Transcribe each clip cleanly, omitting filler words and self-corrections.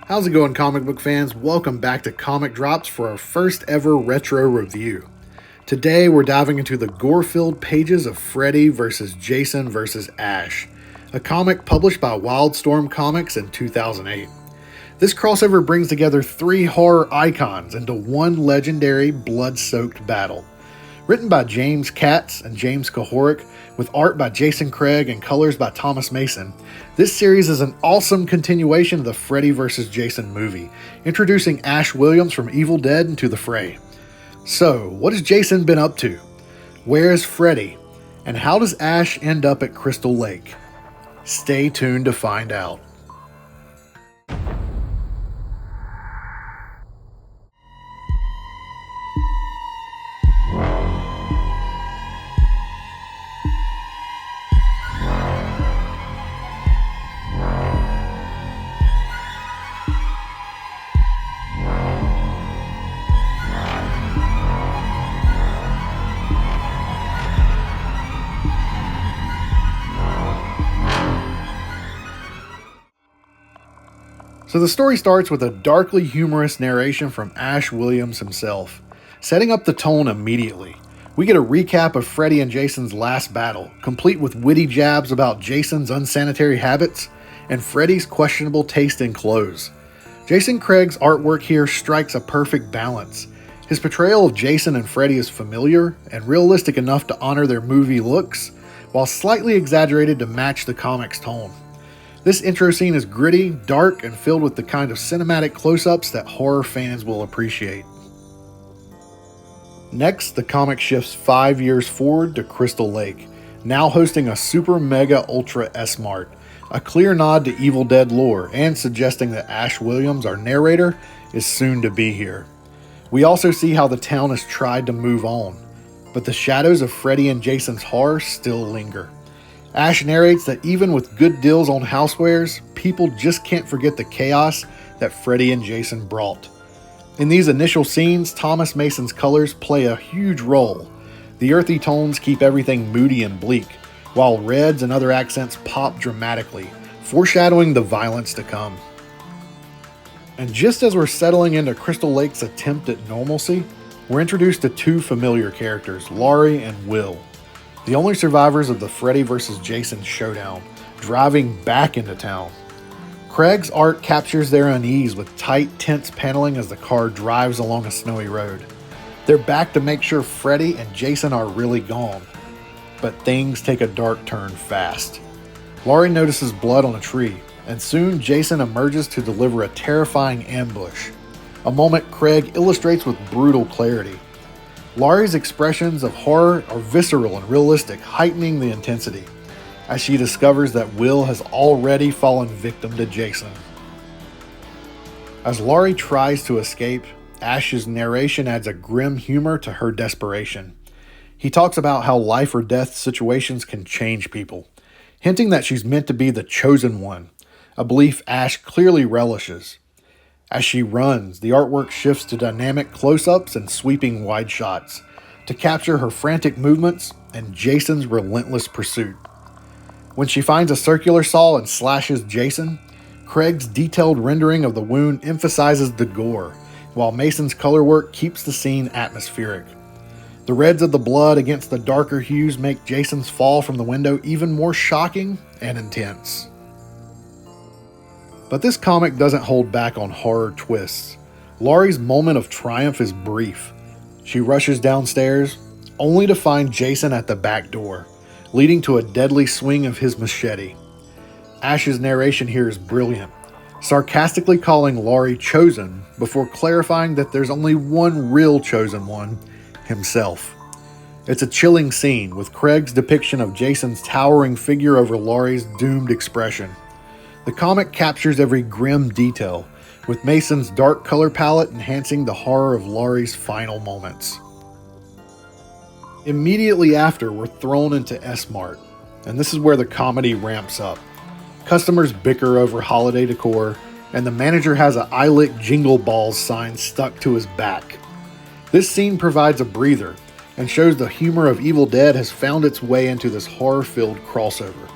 How's it going, comic book fans? Welcome back to Comic Drops for our first ever retro review. Today we're diving into the gore-filled pages of Freddy vs. Jason vs. Ash, a comic published by Wildstorm Comics in 2008. This crossover brings together three horror icons into one legendary blood-soaked battle. Written by James Katz and James Kuhoric, with art by Jason Craig and colors by Thomas Mason, this series is an awesome continuation of the Freddy vs. Jason movie, introducing Ash Williams from Evil Dead into the fray. So, what has Jason been up to? Where is Freddy? And how does Ash end up at Crystal Lake? Stay tuned to find out. So the story starts with a darkly humorous narration from Ash Williams himself, setting up the tone immediately. We get a recap of Freddy and Jason's last battle, complete with witty jabs about Jason's unsanitary habits and Freddy's questionable taste in clothes. Jason Craig's artwork here strikes a perfect balance. His portrayal of Jason and Freddy is familiar and realistic enough to honor their movie looks, while slightly exaggerated to match the comic's tone. This intro scene is gritty, dark, and filled with the kind of cinematic close-ups that horror fans will appreciate. Next, the comic shifts 5 years forward to Crystal Lake, now hosting a Super Mega Ultra S-Mart, a clear nod to Evil Dead lore and suggesting that Ash Williams, our narrator, is soon to be here. We also see how the town has tried to move on, but the shadows of Freddy and Jason's horror still linger. Ash narrates that even with good deals on housewares, people just can't forget the chaos that Freddy and Jason brought. In these initial scenes, Thomas Mason's colors play a huge role. The earthy tones keep everything moody and bleak, while reds and other accents pop dramatically, foreshadowing the violence to come. And just as we're settling into Crystal Lake's attempt at normalcy, we're introduced to two familiar characters, Laurie and Will, the only survivors of the Freddy vs. Jason showdown, driving back into town. Craig's art captures their unease with tight, tense paneling as the car drives along a snowy road. They're back to make sure Freddy and Jason are really gone. But things take a dark turn fast. Laurie notices blood on a tree, and soon Jason emerges to deliver a terrifying ambush, a moment Craig illustrates with brutal clarity. Laurie's expressions of horror are visceral and realistic, heightening the intensity, as she discovers that Will has already fallen victim to Jason. As Laurie tries to escape, Ash's narration adds a grim humor to her desperation. He talks about how life or death situations can change people, hinting that she's meant to be the chosen one, a belief Ash clearly relishes. As she runs, the artwork shifts to dynamic close-ups and sweeping wide shots to capture her frantic movements and Jason's relentless pursuit. When she finds a circular saw and slashes Jason, Craig's detailed rendering of the wound emphasizes the gore, while Mason's color work keeps the scene atmospheric. The reds of the blood against the darker hues make Jason's fall from the window even more shocking and intense. But this comic doesn't hold back on horror twists. Laurie's moment of triumph is brief. She rushes downstairs, only to find Jason at the back door, leading to a deadly swing of his machete. Ash's narration here is brilliant, sarcastically calling Laurie chosen before clarifying that there's only one real chosen one, himself. It's a chilling scene, with Craig's depiction of Jason's towering figure over Laurie's doomed expression. The comic captures every grim detail, with Mason's dark color palette enhancing the horror of Laurie's final moments. Immediately after, we're thrown into S-Mart, and this is where the comedy ramps up. Customers bicker over holiday decor, and the manager has a "I Lick Jingle Balls" sign stuck to his back. This scene provides a breather, and shows the humor of Evil Dead has found its way into this horror-filled crossover.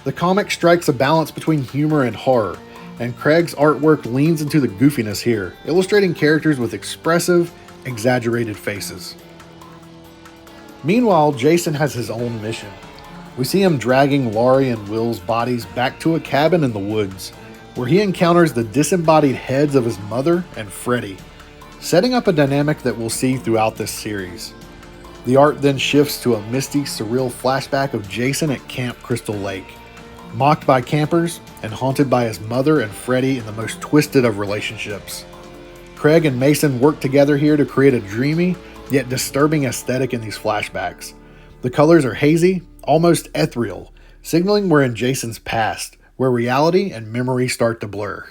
The comic strikes a balance between humor and horror, and Craig's artwork leans into the goofiness here, illustrating characters with expressive, exaggerated faces. Meanwhile, Jason has his own mission. We see him dragging Laurie and Will's bodies back to a cabin in the woods, where he encounters the disembodied heads of his mother and Freddy, setting up a dynamic that we'll see throughout this series. The art then shifts to a misty, surreal flashback of Jason at Camp Crystal Lake, mocked by campers and haunted by his mother and Freddy in the most twisted of relationships. Craig and Mason work together here to create a dreamy, yet disturbing aesthetic in these flashbacks. The colors are hazy, almost ethereal, signaling we're in Jason's past, where reality and memory start to blur.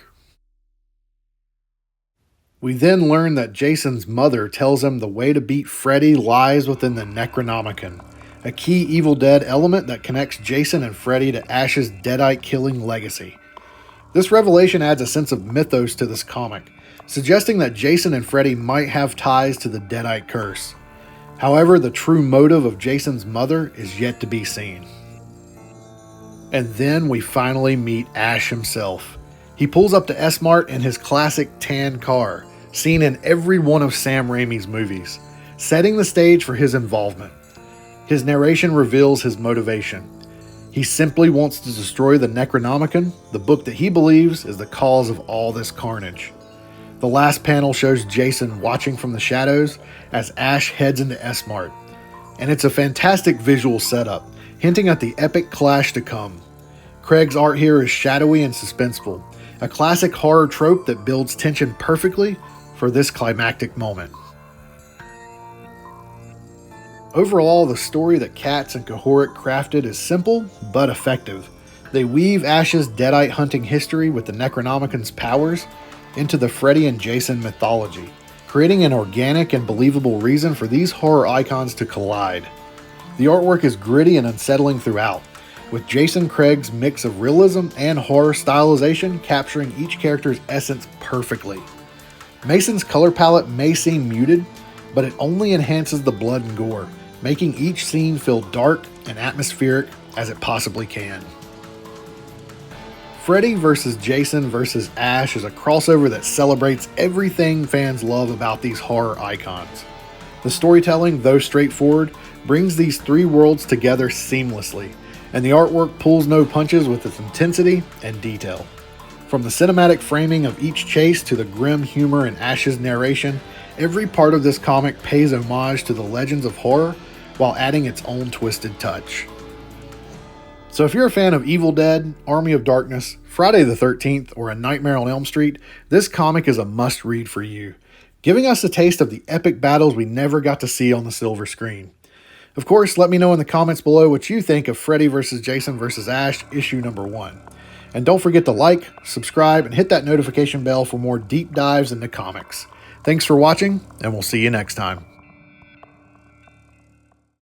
We then learn that Jason's mother tells him the way to beat Freddy lies within the Necronomicon, a key Evil Dead element that connects Jason and Freddy to Ash's Deadite killing legacy. This revelation adds a sense of mythos to this comic, suggesting that Jason and Freddy might have ties to the Deadite curse. However, the true motive of Jason's mother is yet to be seen. And then we finally meet Ash himself. He pulls up to S-Mart in his classic tan car, seen in every one of Sam Raimi's movies, setting the stage for his involvement. His narration reveals his motivation. He simply wants to destroy the Necronomicon, the book that he believes is the cause of all this carnage. The last panel shows Jason watching from the shadows as Ash heads into S-Mart, and it's a fantastic visual setup, hinting at the epic clash to come. Craig's art here is shadowy and suspenseful, a classic horror trope that builds tension perfectly for this climactic moment. Overall, the story that Katz and Kuhoric crafted is simple but effective. They weave Ash's Deadite hunting history with the Necronomicon's powers into the Freddy and Jason mythology, creating an organic and believable reason for these horror icons to collide. The artwork is gritty and unsettling throughout, with Jason Craig's mix of realism and horror stylization capturing each character's essence perfectly. Mason's color palette may seem muted, but it only enhances the blood and gore, making each scene feel dark and atmospheric as it possibly can. Freddy vs. Jason vs. Ash is a crossover that celebrates everything fans love about these horror icons. The storytelling, though straightforward, brings these three worlds together seamlessly, and the artwork pulls no punches with its intensity and detail. From the cinematic framing of each chase to the grim humor in Ash's narration, every part of this comic pays homage to the legends of horror while adding its own twisted touch. So if you're a fan of Evil Dead, Army of Darkness, Friday the 13th, or A Nightmare on Elm Street, this comic is a must-read for you, giving us a taste of the epic battles we never got to see on the silver screen. Of course, let me know in the comments below what you think of Freddy vs. Jason vs. Ash issue number 1. And don't forget to like, subscribe, and hit that notification bell for more deep dives into comics. Thanks for watching, and we'll see you next time.